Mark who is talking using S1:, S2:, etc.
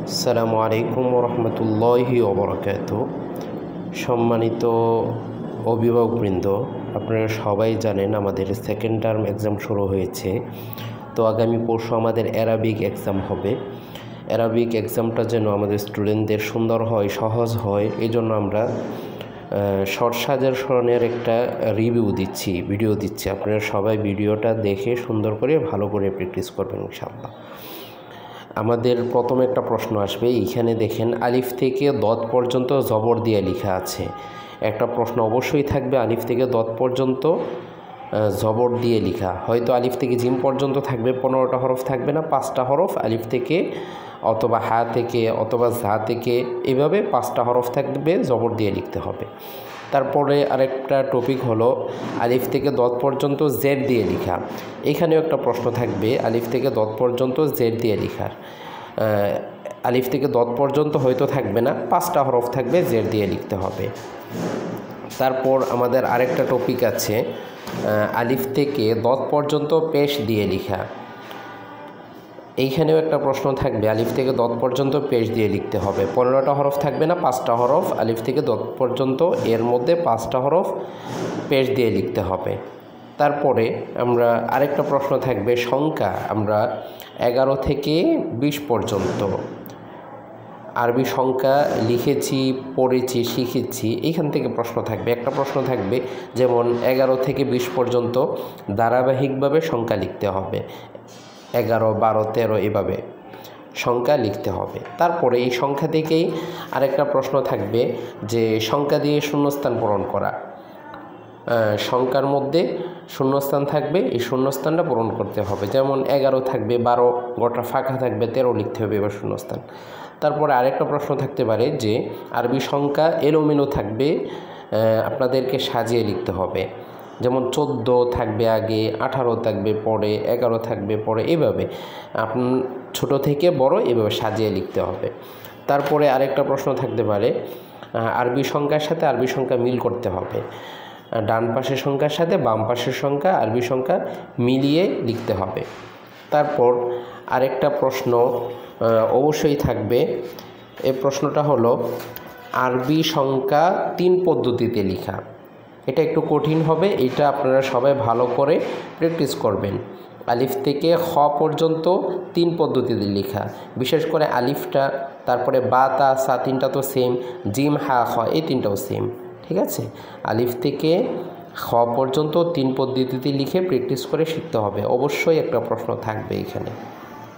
S1: আসসালামু আলাইকুম রহমতুল্লাহি ওবরাকাতুহু। সম্মানিত অভিভাবকবৃন্দ, আপনারা সবাই জানেন আমাদের সেকেন্ড টার্ম এক্সাম শুরু হয়েছে। তো আগামী পরশু আমাদের অ্যারাবিক এক্সাম হবে। অ্যারাবিক এক্সামটা যেন আমাদের স্টুডেন্টদের সুন্দর হয়, সহজ হয়, এই জন্য আমরা শর্ট সাজেশনের একটা ভিডিও দিচ্ছি। আপনারা সবাই ভিডিওটা দেখে সুন্দর করে ভালো করে প্র্যাকটিস করবেন ইনশাআল্লাহ। আমাদের প্রথম একটা প্রশ্ন আসবে, এইখানে দেখেন আলিফ থেকে দত পর্যন্ত জবর দিয়ে লেখা আছে। একটা প্রশ্ন অবশ্যই থাকবে আলিফ থেকে দত পর্যন্ত জবর দিয়ে লেখা। হয়তো আলিফ থেকে জিম পর্যন্ত থাকবে, 15টা হরফ থাকবে না, 5টা হরফ আলিফ থেকে অথবা হা থেকে অথবা ঝা থেকে, এভাবে 5টা হরফ থাকবে, জবর দিয়ে লিখতে হবে। তারপরে আরেকটা টপিক হলো আলিফ থেকে দত পর্যন্ত জেড দিয়ে লেখা। এখানেও একটা প্রশ্ন থাকবে আলিফ থেকে দত পর্যন্ত জেড দিয়ে লেখার। আলিফ থেকে দত পর্যন্ত হয়তো থাকবে না, 5টা হরফ থাকবে, জেড দিয়ে লিখতে হবে। তারপর আমাদের আরেকটা টপিক আছে আলিফ থেকে দত পর্যন্ত পেশ দিয়ে লেখা। এইখানেও একটা প্রশ্ন থাকবে আলিফ থেকে দত পর্যন্ত পেশ দিয়ে লিখতে হবে। 15টা হরফ থাকবে না, 5টা হরফ আলিফ থেকে দত পর্যন্ত, এর মধ্যে 5টা হরফ পেশ দিয়ে লিখতে হবে। তারপরে আমরা আরেকটা প্রশ্ন থাকবে সংখ্যা, আমরা 11 থেকে 20 পর্যন্ত আরবি সংখ্যা লিখেছি, পড়েছি, শিখেছি, এইখান থেকে প্রশ্ন থাকবে। একটা প্রশ্ন থাকবে যেমন 11 থেকে 20 পর্যন্ত ধারাবাহিকভাবে সংখ্যা লিখতে হবে, 11, 12, 13 এভাবে সংখ্যা লিখতে হবে। তারপরে এই সংখ্যা থেকেই আরেকটা প্রশ্ন থাকবে যে সংখ্যা দিয়ে শূন্যস্থান পূরণ করা। সংখ্যার মধ্যে শূন্যস্থান থাকবে, এই শূন্যস্থানটা পূরণ করতে হবে। যেমন 11 থাকবে, 12 গোটা ফাঁকা থাকবে, 13 লিখতে হবে এবার শূন্যস্থান। তারপরে আরেকটা প্রশ্ন থাকতে পারে যে আরবি সংখ্যা এলোমেলো থাকবে, আপনাদেরকে সাজিয়ে লিখতে হবে। যেমন 14 থাকবে আগে, 18 থাকবে পরে, 11 থাকবে পরে, এভাবে ছোট থেকে বড় এভাবে সাজিয়ে লিখতে হবে। তারপরে আরেকটা প্রশ্ন থাকতে পারে আরবি সংখ্যার সাথে আরবি সংখ্যা মিল করতে হবে। ডান পাশের সংখ্যার সাথে বাম পাশের সংখ্যা, আরবি সংখ্যা মিলিয়ে লিখতে হবে। তারপর আরেকটা প্রশ্ন অবশ্যই থাকবে, এই প্রশ্নটা হলো আরবি সংখ্যা 3 পদ্ধতিতে লেখা। এটা একটু কঠিন হবে, এটা আপনারা সবাই ভালো করে প্র্যাকটিস করবেন। আলিফ থেকে খ পর্যন্ত 3 পদ্ধতিতে লেখা, বিশেষ করে আলিফটা, তারপরে বা, তা, সা, 3টা তো সেম, জিম, হা, খ এই 3টাও সেম, ঠিক আছে। আলিফ থেকে খ পর্যন্ত 3 পদ্ধতিতে লিখে প্র্যাকটিস করে শিখতে হবে। অবশ্যই একটা প্রশ্ন থাকবে এখানে।